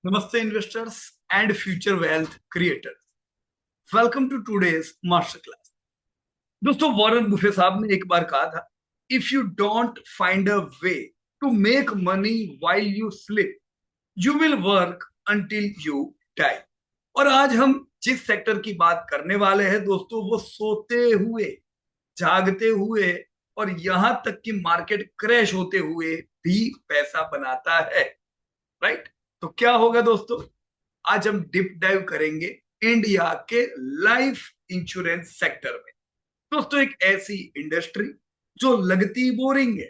Namaste investors and future wealth creators. Welcome to today's masterclass. दोस्तों Warren Buffett साहब ने एक बार कहा था, if you don't find a way to make money while you sleep you will work until you die. और आज हम जिस सेक्टर की बात करने वाले हैं दोस्तों, वो सोते हुए, जागते हुए और यहां तक कि मार्केट क्रैश होते हुए भी पैसा बनाता है। राइट? तो क्या होगा दोस्तों? आज हम डीप डाइव करेंगे इंडिया के लाइफ इंश्योरेंस सेक्टर में। दोस्तों, एक ऐसी इंडस्ट्री जो लगती बोरिंग है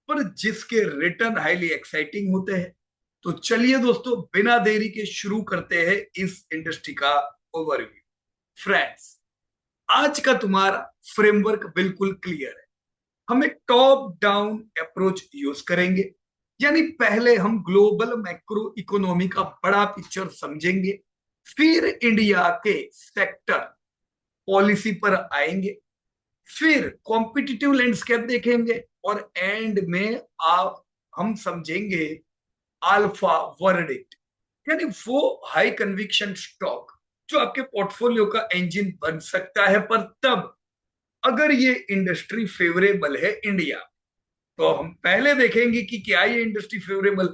पर जिसके रिटर्न हाईली एक्साइटिंग होते हैं। तो चलिए दोस्तों, बिना देरी के शुरू करते हैं इस इंडस्ट्री का ओवरव्यू। फ्रेंड्स, आज का तुम्हारा फ्रेमवर्क बिल्कुल क्लियर है। हम एक टॉप डाउन अप्रोच यूज करेंगे, यानी पहले हम ग्लोबल मैक्रो इकोनॉमी का बड़ा पिक्चर समझेंगे, फिर इंडिया के सेक्टर पॉलिसी पर आएंगे, फिर कॉम्पिटिटिव लैंडस्केप देखेंगे और एंड में आप हम समझेंगे अल्फा वर्डिक्ट, यानी वो हाई कन्विक्शन स्टॉक जो आपके पोर्टफोलियो का इंजन बन सकता है। पर तब अगर ये इंडस्ट्री फेवरेबल है इंडिया, तो हम पहले देखेंगे कि क्या ये इंडस्ट्री फेवरेबल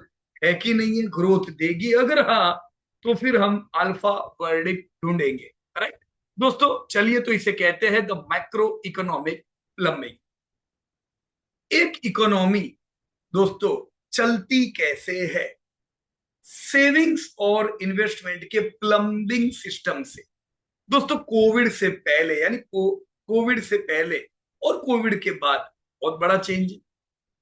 है कि नहीं है, ग्रोथ देगी। अगर हाँ, तो फिर हम अल्फा वर्डिक्ट ढूंढेंगे। राइट दोस्तों, चलिए, तो इसे कहते हैं द मैक्रो इकोनॉमिक प्लम्बिंग। एक इकोनॉमी दोस्तों चलती कैसे है? सेविंग्स और इन्वेस्टमेंट के प्लम्बिंग सिस्टम से। दोस्तों, कोविड से पहले, यानी कोविड से पहले और कोविड के बाद बहुत बड़ा चेंज।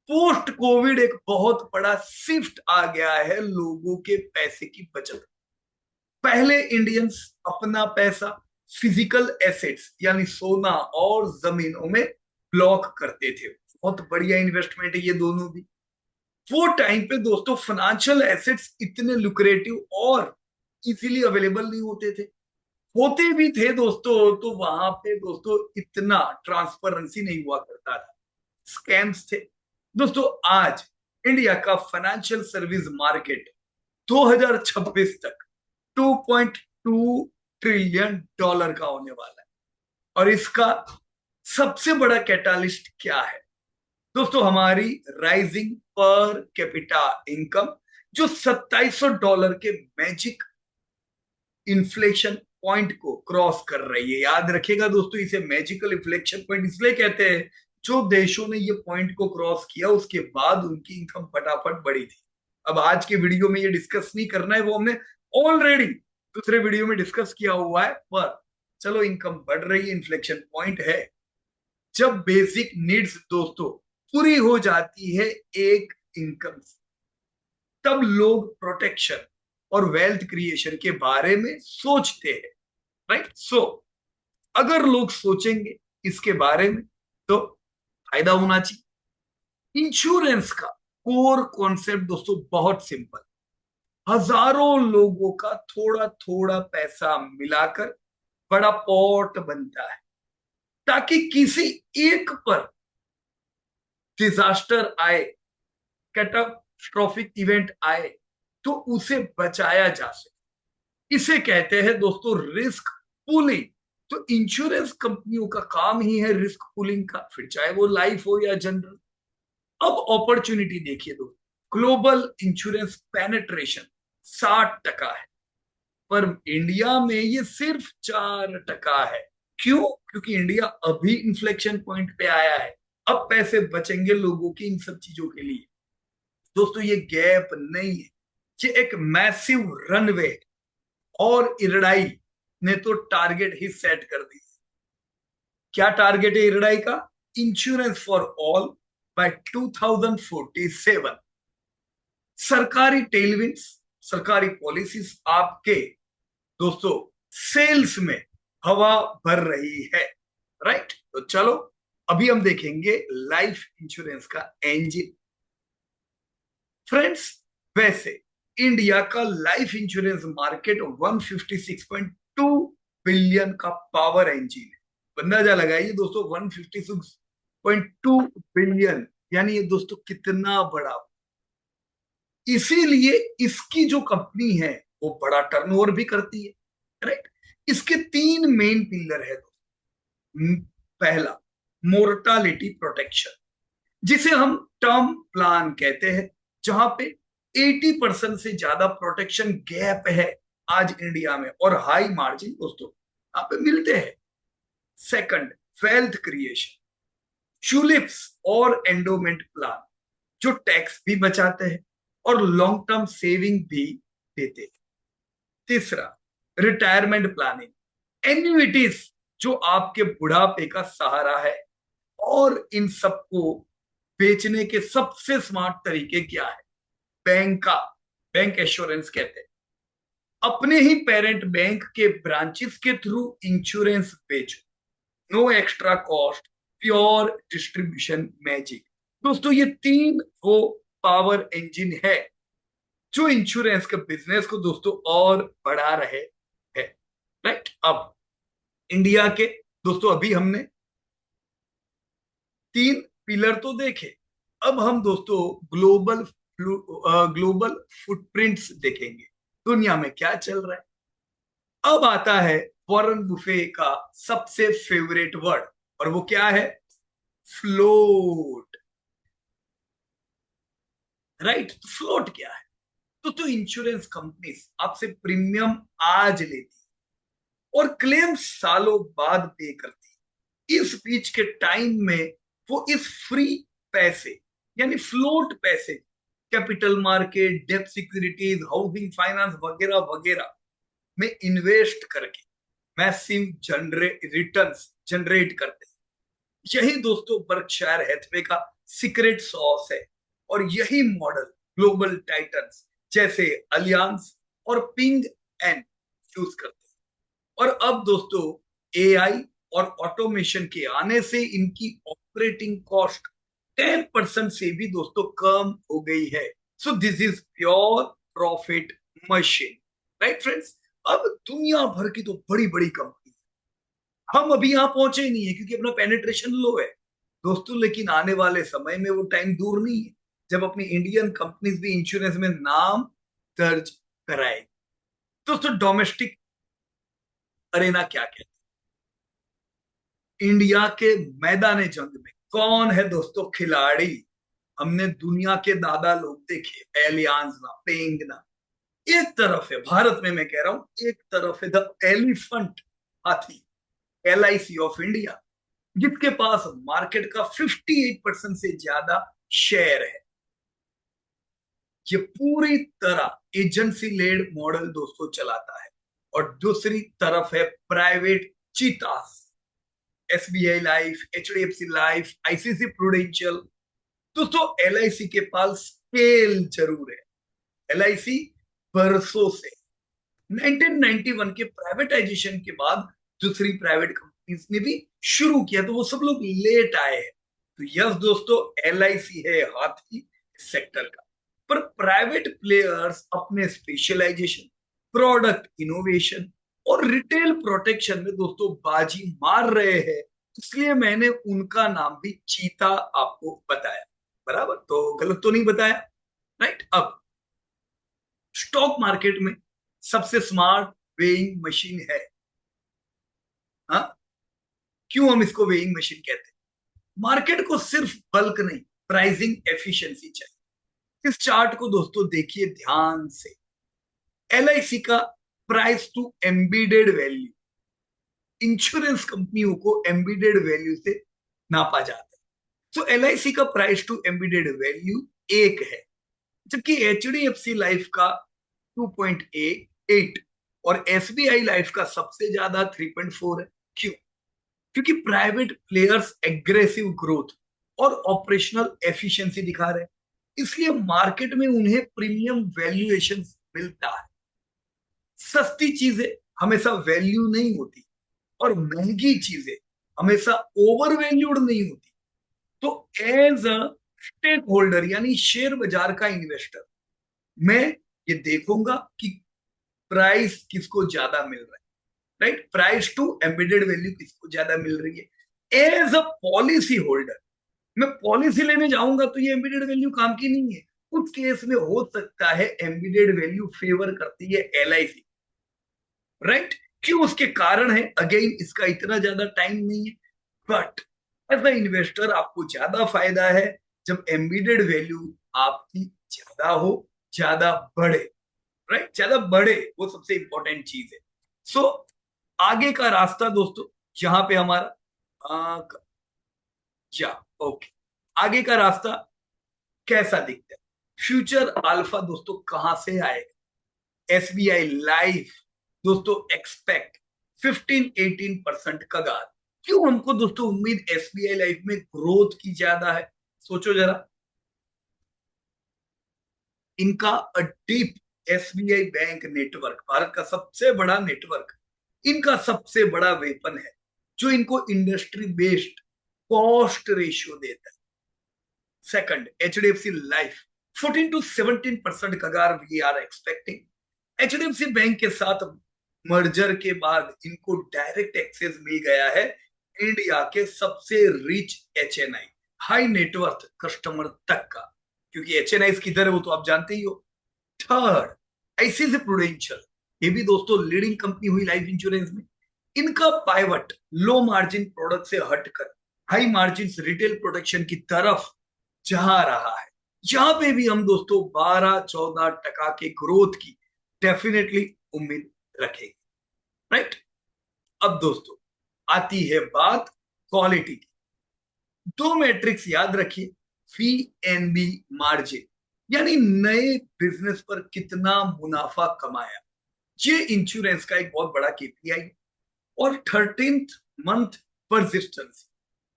पोस्ट कोविड एक बहुत बड़ा शिफ्ट आ गया है लोगों के पैसे की बचत। पहले इंडियंस अपना पैसा फिजिकल एसेट्स यानी सोना और जमीनों में ब्लॉक करते थे। बहुत बढ़िया इन्वेस्टमेंट है ये दोनों भी। वो टाइम पे दोस्तों फाइनेंशियल एसेट्स इतने लुक्रेटिव और इजीली अवेलेबल नहीं होते थे। होते भी थे दोस्तों, तो वहां पे दोस्तों इतना ट्रांसपेरेंसी नहीं हुआ करता था, स्कैम्स थे। दोस्तों, आज इंडिया का फाइनेंशियल सर्विस मार्केट 2026 तक 2.2 ट्रिलियन डॉलर का होने वाला है। और इसका सबसे बड़ा कैटालिस्ट क्या है दोस्तों? हमारी राइजिंग पर कैपिटा इनकम, जो $2700 के मैजिक इन्फ्लेशन पॉइंट को क्रॉस कर रही है। याद रखिएगा दोस्तों, इसे मैजिकल इन्फ्लेशन पॉइंट इसलिए कहते हैं, जो देशों ने ये पॉइंट को क्रॉस किया उसके बाद उनकी इनकम फटाफट बढ़ी थी। अब आज के वीडियो में ये डिस्कस नहीं करना है, वो हमने ऑलरेडी दूसरे वीडियो में डिस्कस किया हुआ है। पर चलो, इनकम बढ़ रही है, इन्फ्लेक्शन पॉइंट है। जब बेसिक नीड्स दोस्तों पूरी हो जाती है एक इनकम से, तब लोग प्रोटेक्शन और वेल्थ क्रिएशन के बारे में सोचते हैं। राइट? सो अगर लोग सोचेंगे इसके बारे में, तो फायदा होना चाहिए। इंश्योरेंस का कोर कॉन्सेप्ट दोस्तों बहुत सिंपल। हजारों लोगों का थोड़ा थोड़ा पैसा मिलाकर बड़ा पॉट बनता है, ताकि किसी एक पर डिजास्टर आए, कैटास्ट्रोफिक इवेंट आए, तो उसे बचाया जा सके। इसे कहते हैं दोस्तों रिस्क पूलिंग। तो इंश्योरेंस कंपनियों का काम ही है रिस्क पूलिंग का, फिर चाहे वो लाइफ हो या जनरल। अब अपॉर्चुनिटी देखिए दोस्तों, ग्लोबल इंश्योरेंस पेनेट्रेशन 60% है, पर इंडिया में ये सिर्फ 4% है। क्यों? क्योंकि इंडिया अभी इन्फ्लेक्शन पॉइंट पे आया है। अब पैसे बचेंगे लोगों की इन सब चीजों के लिए। दोस्तों, ये गैप नहीं है, ये एक मैसिव रनवे। और इरडाई ने तो टारगेट ही सेट कर दी। क्या टारगेट है इरडाई का? Insurance for all by 2047। सरकारी टेलविंड्स, सरकारी पॉलिसीज आपके दोस्तों सेल्स में हवा भर रही है। राइट? तो चलो, अभी हम देखेंगे लाइफ इंश्योरेंस का इंजन। फ्रेंड्स, वैसे इंडिया का लाइफ इंश्योरेंस मार्केट 156.2 बिलियन का पावर इंजन है। अंदाजा लगाइए दोस्तों, 156.2 बिलियन, यानी ये दोस्तों कितना बड़ा। इसीलिए इसकी जो कंपनी है वो बड़ा टर्नओवर भी करती है, राइट। इसके तीन मेन पिलर है। पहला, मोर्टालिटी प्रोटेक्शन, जिसे हम टर्म प्लान कहते हैं, जहां पे 80% से ज्यादा प्रोटेक्शन गैप है आज इंडिया में, और हाई मार्जिन दोस्तों यहाँ पे मिलते हैं। सेकंड, वेल्थ क्रिएशन, ट्यूलिप्स और एंडोमेंट प्लान, जो टैक्स भी बचाते हैं और लॉन्ग टर्म सेविंग भी देते हैं। तीसरा, रिटायरमेंट प्लानिंग, एन्युइटीज, जो आपके बुढ़ापे का सहारा है। और इन सबको बेचने के सबसे स्मार्ट तरीके क्या है? बैंक एश्योरेंस कहते हैं। अपने ही पेरेंट बैंक के ब्रांचेस के थ्रू इंश्योरेंस बेचो, no extra cost, pure distribution magic. दोस्तों ये तीन वो पावर इंजन है जो इंश्योरेंस के बिजनेस को दोस्तों और बढ़ा रहे हैं, राइट। अब इंडिया के दोस्तों अभी हमने तीन पिलर तो देखे, अब हम दोस्तों ग्लोबल फुटप्रिंट्स देखेंगे, दुनिया में क्या चल रहा है। अब आता है वॉरेन बुफे का सबसे फेवरेट वर्ड, और वो क्या है? Float, right. फ्लोट क्या है? तो इंश्योरेंस कंपनीज आपसे प्रीमियम आज लेती और क्लेम सालों बाद पे करती। इस बीच के टाइम में वो इस फ्री पैसे यानी फ्लोट पैसे कैपिटल मार्केट, डेब्ट सिक्योरिटीज, हाउसिंग फाइनेंस वगैरह वगैरह में इन्वेस्ट करके मैसिव रिटर्न्स जनरेट करते हैं। यही दोस्तों बर्कशायर हैथवे का सीक्रेट सॉस है, और यही मॉडल ग्लोबल टाइटन्स जैसे अलियांस और पिंग एन यूज करते हैं। और अब दोस्तों एआई और ऑटोमेशन के आने से इनकी ऑपरेटिंग कॉस्ट 10% से भी दोस्तों कम हो गई है। So this is pure profit machine, right friends. अब दुनिया भर की तो बड़ी बड़ी कंपनी, हम अभी यहां पहुंचे ही नहीं है क्योंकि अपना पेनिट्रेशन लो है दोस्तों, लेकिन आने वाले समय में वो टाइम दूर नहीं है जब अपनी इंडियन कंपनीज भी इंश्योरेंस में नाम दर्ज कराएगी। दोस्तों डोमेस्टिक अरेना क्या कहते हैं? इंडिया के मैदान जंग में कौन है दोस्तों खिलाड़ी? हमने दुनिया के दादा लोग देखे, एलियांज ना, पेंग ना। एक तरफ है, भारत में मैं कह रहा हूं, एक तरफ है द एलिफेंट, हाथी, LIC ऑफ इंडिया, जिसके पास मार्केट का 58% से ज्यादा शेयर है। ये पूरी तरह एजेंसी लेड मॉडल दोस्तों चलाता है। और दूसरी तरफ है private चीतास, SBI life, HDFC life, ICICI prudential. दोस्तों LIC के पास स्केल जरूर है। LIC बरसों से 1991 के प्राइवेटाइजेशन के बाद दूसरी प्राइवेट कंपनीज ने भी शुरू किया, तो वो सब लोग लेट आए हैं। तो यस दोस्तों, LIC है हाथी सेक्टर का। पर प्राइवेट प्लेयर्स अपने स्पेशलाइजेशन, प्रोडक्ट इनोवेशन और रिटेल प्रोटेक्शन में दोस्तों बाजी मार रहे हैं, इसलिए मैंने उनका नाम भी चीता आपको बताया, बराबर। तो गलत तो नहीं बताया, राइट। अब स्टॉक मार्केट में सबसे स्मार्ट वेइंग मशीन है, हाँ। क्यों हम इसको वेइंग मशीन कहते हैं? मार्केट को सिर्फ बल्क नहीं, प्राइसिंग एफिशिएंसी चाहिए। इस चार्ट को दोस्तों देखिए ध्यान से। LIC का प्राइस टू एम्बीडेड वैल्यू, इंश्योरेंस कंपनियों को एम्बीडेड वैल्यू से नापा जाता है। तो LIC का प्राइस टू एम्बीडेड वैल्यू 1 है, जबकि HDFC लाइफ का 2.8 और SBI लाइफ का सबसे ज्यादा 3.4 है। क्यों? क्योंकि प्राइवेट प्लेयर्स एग्रेसिव ग्रोथ और ऑपरेशनल एफिशिएंसी दिखा रहे हैं, इसलिए मार्केट में उन्हें प्रीमियम वैल्यूएशन मिलता है। सस्ती चीजें हमेशा वैल्यू नहीं होती, और महंगी चीजें हमेशा ओवर वैल्यूड नहीं होती। तो एज अ स्टेक होल्डर यानी शेयर बाजार का इन्वेस्टर, मैं ये देखूंगा कि प्राइस किसको ज्यादा मिल रहा है, right. Price to embedded value किसको ज्यादा मिल रही है। एज अ पॉलिसी होल्डर मैं पॉलिसी लेने जाऊंगा तो ये एम्बेडेड वैल्यू काम की नहीं है, उस केस में हो सकता है एम्बेडेड वैल्यू फेवर करती है एलआईसी, राइट। क्यों, उसके कारण है, अगेन इसका इतना ज्यादा टाइम नहीं है, बट एज अ इन्वेस्टर आपको ज्यादा फायदा है जब एम्बेडेड वैल्यू आपकी ज्यादा हो, ज्यादा बढ़े, राइट, ज्यादा बढ़े, वो सबसे इंपॉर्टेंट चीज है। सो आगे का रास्ता दोस्तों, जहां पे हमारा जा ओके, आगे का रास्ता कैसा दिखता है, फ्यूचर अल्फा दोस्तों कहां से आएगा, एसबीआई लाइफ दोस्तों एक्सपेक्ट 15-18% कगार। क्यों हमको दोस्तों उम्मीद एसबीआई लाइफ में ग्रोथ की ज्यादा है, सोचो जरा। इनका deep SBI bank network, Bharat का सबसे बड़ा नेटवर्क, इनका सबसे बड़ा वेपन है जो इनको इंडस्ट्री बेस्ड कॉस्ट रेशियो देता है। सेकंड, एचडीएफसी लाइफ 14-17% कगार we are expecting. HDFC bank के साथ मर्जर के बाद इनको डायरेक्ट एक्सेस मिल गया है इंडिया के सबसे rich HNI, high net worth customer तक का, क्योंकि एचएनआई किधर है वो तो आप जानते ही हो। थर्ड, आईसीआईसी प्रूडेंशियल, ये भी दोस्तों लीडिंग कंपनी हुई लाइफ इंश्योरेंस में। इनका पाइवट लो मार्जिन प्रोडक्ट से हटकर हाई मार्जिन रिटेल प्रोटेक्शन की तरफ जा रहा है। यहां पे भी हम दोस्तों 12-14% के ग्रोथ की डेफिनेटली उम्मीद रखेंगे, राइट। अब दोस्तों आती है बात क्वालिटी की। दो मैट्रिक्स याद रखिए, फी एन बी मार्जिन, यानी नए बिजनेस पर कितना मुनाफा कमाया, ये इंश्योरेंस का एक बहुत बड़ा केपीआई। और 13th मंथ परसिस्टेंस,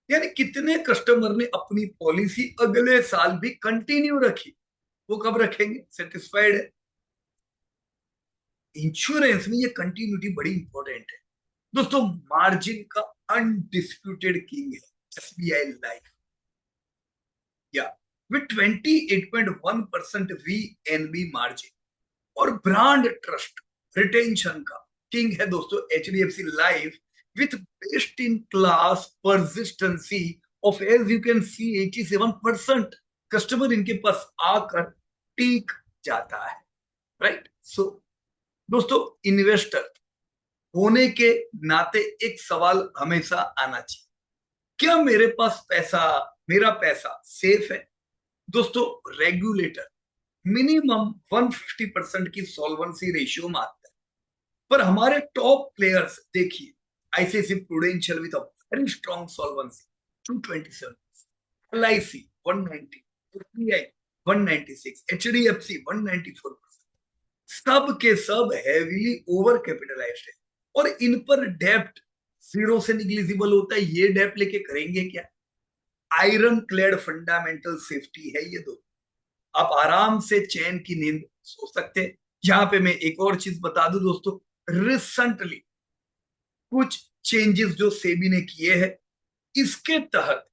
यानी कितने कस्टमर ने अपनी पॉलिसी अगले साल भी कंटिन्यू रखी, वो कब रखेंगे, सेटिस्फाइड है। इंश्योरेंस में ये कंटिन्यूटी बड़ी इंपॉर्टेंट है दोस्तों। मार्जिन का अनडिस्प्यूटेड किंग है एसबीआई लाइफ, या विद 28.1% वीएनबी मार्जिन, और ब्रांड ट्रस्ट रिटेंशन का किंग है दोस्तों HDFC life, with best in class persistency of, as you can see, 87%। Customer इनके पास आकर टीक जाता है, राइट। सो दोस्तों इन्वेस्टर होने के नाते एक सवाल हमेशा आना चाहिए, क्या मेरे पास पैसा, मेरा पैसा सेफ है। दोस्तों रेगुलेटर मिनिमम 150% की सॉल्वेंसी रेशियो मांगता है, पर हमारे टॉप प्लेयर्स देखिए, ICICI prudential with a very strong solvency 227, LIC 190, SBI 196, HDFC 194%, सब के सब हैवीली ओवर कैपिटलाइज्ड है, और इन पर डेप्ट जीरो से निग्लिजिबल होता है। ये डेप्ट लेके करेंगे क्या, आयरन क्लेड फंडामेंटल सेफ्टी है ये दो, आप आराम से चैन की नींद सो सकते हैं। यहां पे मैं एक और चीज बता दूं दोस्तों, रिसेंटली कुछ चेंजेस जो सेबी ने किए हैं, इसके तहत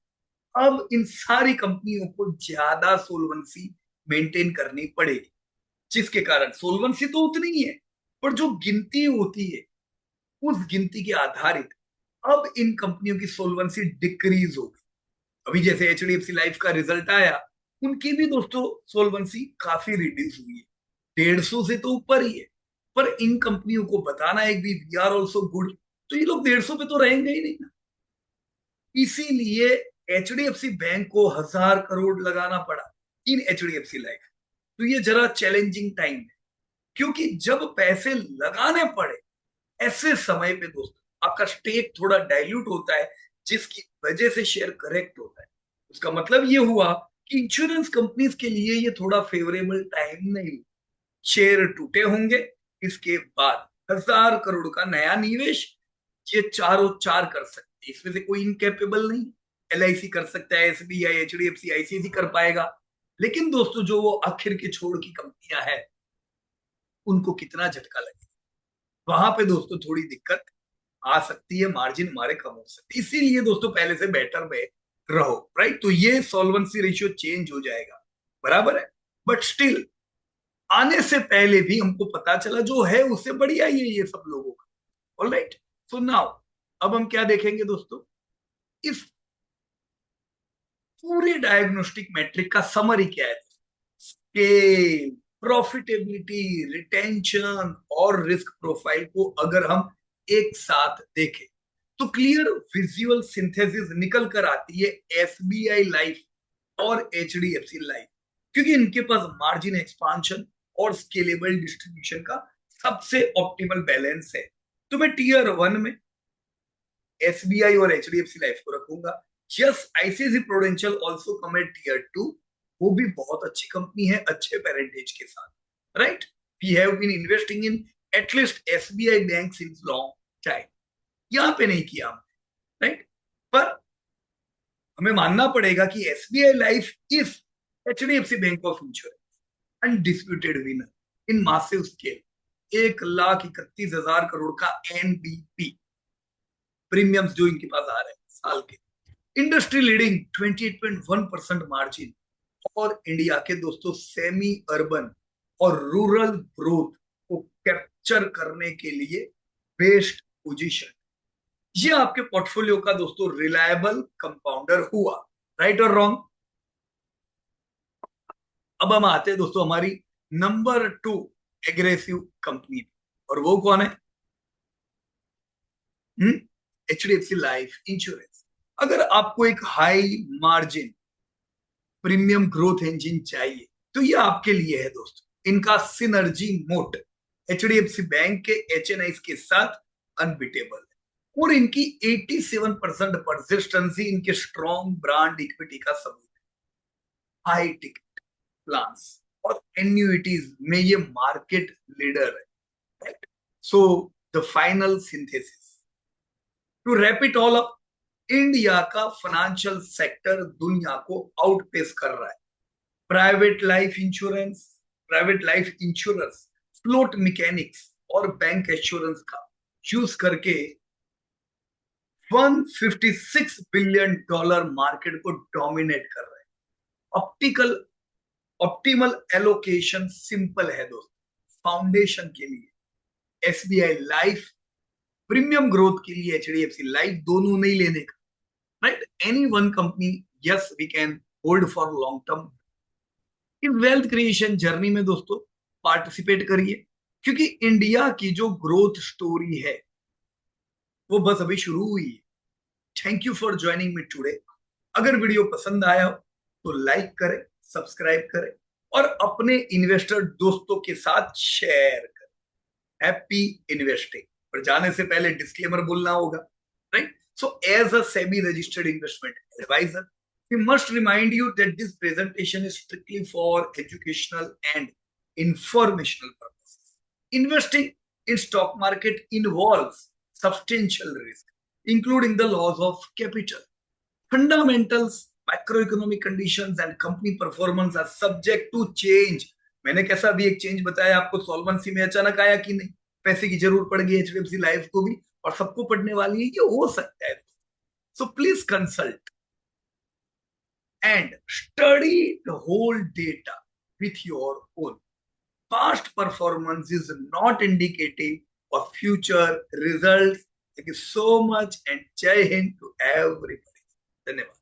अब इन सारी कंपनियों को ज्यादा सोलवेंसी मेंटेन करनी पड़ेगी, जिसके कारण सोलवेंसी तो उतनी ही है, पर जो गिनती होती है उस गिनती के आधारित अब इन कंपनियों की सोलवेंसी डिक्रीज होगी। अभी जैसे एचडीएफसी लाइफ का रिजल्ट आया, उनकी भी दोस्तों सोलवेंसी काफी रिड्यूस हुई है, 150 से तो ऊपर ही है। पर इन कंपनियों को बताना एक भी वी आर ऑल्सो गुड, तो ये लोग 150 पे तो रहेंगे ही नहीं ना। इसीलिए एचडीएफसी बैंक को 1000 करोड़ लगाना पड़ा इन एचडीएफसी लाइफ। तो ये जरा चैलेंजिंग टाइम है, क्योंकि जब पैसे लगाने पड़े ऐसे समय पे दोस्तों आपका स्टेक थोड़ा डाइल्यूट होता है, जिसकी वजह से शेयर करेक्ट होता है। उसका मतलब ये हुआ कि इंश्योरेंस कंपनीज के लिए ये थोड़ा फेवरेबल टाइम नहीं, शेयर टूटे होंगे। इसके बाद 1000 करोड़ का नया निवेश ये चारों चार कर सकते, इसमें से कोई इनकेपेबल नहीं। एलआईसी कर सकता है, एसबीआई, एचडीएफसी, आईसीआईसी कर पाएगा, लेकिन दोस्तों जो वो आखिर के छोड़ की कंपनियां हैं उनको कितना झटका लगेगा, वहां पे दोस्तों थोड़ी दिक्कत आ सकती है, मार्जिन हमारे कम हो सकती है। इसीलिए दोस्तों पहले से बेटर में रहो, राइट। तो ये सॉल्वेंसी रेशियो चेंज हो जाएगा, बराबर है, बट स्टिल आने से पहले भी हमको पता चला जो है उससे बढ़िया ही है ये सब लोगों का, ऑलराइट। सो नाउ अब हम क्या देखेंगे दोस्तों, इस पूरे डायग्नोस्टिक मैट्रिक का समरी क्या है। स्केल, प्रॉफिटेबिलिटी, रिटेंशन और रिस्क प्रोफाइल को अगर हम एक साथ देखें तो क्लियर विजुअल सिंथेसिस निकल कर आती है एसबीआई लाइफ और एचडीएफसी लाइफ, क्योंकि इनके पास मार्जिन एक्सपांशन और स्केलेबल डिस्ट्रीब्यूशन का सबसे ऑप्टिमल बैलेंस है। तो मैं टीयर 1 में एसबीआई और एचडीएफसी लाइफ को रखूंगा। Yes, ICICI prudential also come at tier 2, वो भी बहुत अच्छी कंपनी है अच्छे पेरेंटेज के साथ, right. We have been investing in at least SBI bank since long time, यहां पे नहीं किया हमने, राइट। पर हमें मानना पड़ेगा कि SBI life is HDFC bank of insurance undisputed winner in massive scale. 1,31,000 crore का एनबीपी प्रीमियम्स जो इनके पास आ रहे हैं साल के, इंडस्ट्री लीडिंग 28.1% मार्जिन, और इंडिया के दोस्तों सेमी अर्बन और रूरल ग्रोथ को कैप्चर करने के लिए बेस्ट पोजीशन। ये आपके पोर्टफोलियो का दोस्तों रिलायबल कंपाउंडर हुआ, राइट और रॉन्ग। अब हम आते हैं दोस्तों हमारी नंबर 2 एग्रेसिव कंपनी, और वो कौन है? HDFC life insurance. अगर आपको एक high margin premium growth engine चाहिए तो ये आपके लिए है दोस्तों। इनका सिनर्जी मोड एचडीएफसी बैंक के एचएनआई के साथ अनबिटेबल है, और इनकी 87% परसिस्टेंसी इनके स्ट्रॉन्ग ब्रांड इक्विटी का सबूत है। हाई टिकट प्लान्स और एन्युइटीज में ये मार्केट लीडर है, right. So the final synthesis to wrap it all up, India का फाइनेंशियल सेक्टर दुनिया को आउटपेस कर रहा है। Private life insurance, private life insurance, float mechanics और बैंक एश्योरेंस का यूज करके $156 बिलियन मार्केट को डोमिनेट कर रहे हैं। ऑप्टिमल एलोकेशन सिंपल है दोस्तों। फाउंडेशन के लिए एसबीआई लाइफ, प्रीमियम ग्रोथ के लिए एचडीएफसी लाइफ, दोनों नहीं लेने का, right. Any one company yes we can hold for long term. इस वेल्थ क्रिएशन जर्नी में दोस्तों पार्टिसिपेट करिए, क्योंकि इंडिया की जो ग्रोथ स्टोरी है वो बस अभी शुरू हुई है। Thank you for joining me today. अगर वीडियो पसंद आया हो तो लाइक करें, सब्सक्राइब करें और अपने इन्वेस्टर दोस्तों के साथ शेयर करें। Happy investing. पर जाने से पहले डिस्क्लेमर बोलना होगा, right. So as a SEBI registered investment advisor, we must remind you that this presentation is strictly for educational and informational purposes. Investing in stock market involves substantial risk, including the loss of capital. Fundamentals, macroeconomic conditions and company performance are subject to change. मैंने कैसा भी एक change बताया आपको, solvency में अचानक आया कि नहीं, पैसे की जरूरत पड़ गई एचडीएफसी लाइफ को भी, और सबको पढ़ने वाली है, ये हो सकता है। So please consult and study the whole data with your own. Past performance is not indicative of future result. Thank you so much and जय हिंद टू एवरीबॉडी। धन्यवाद।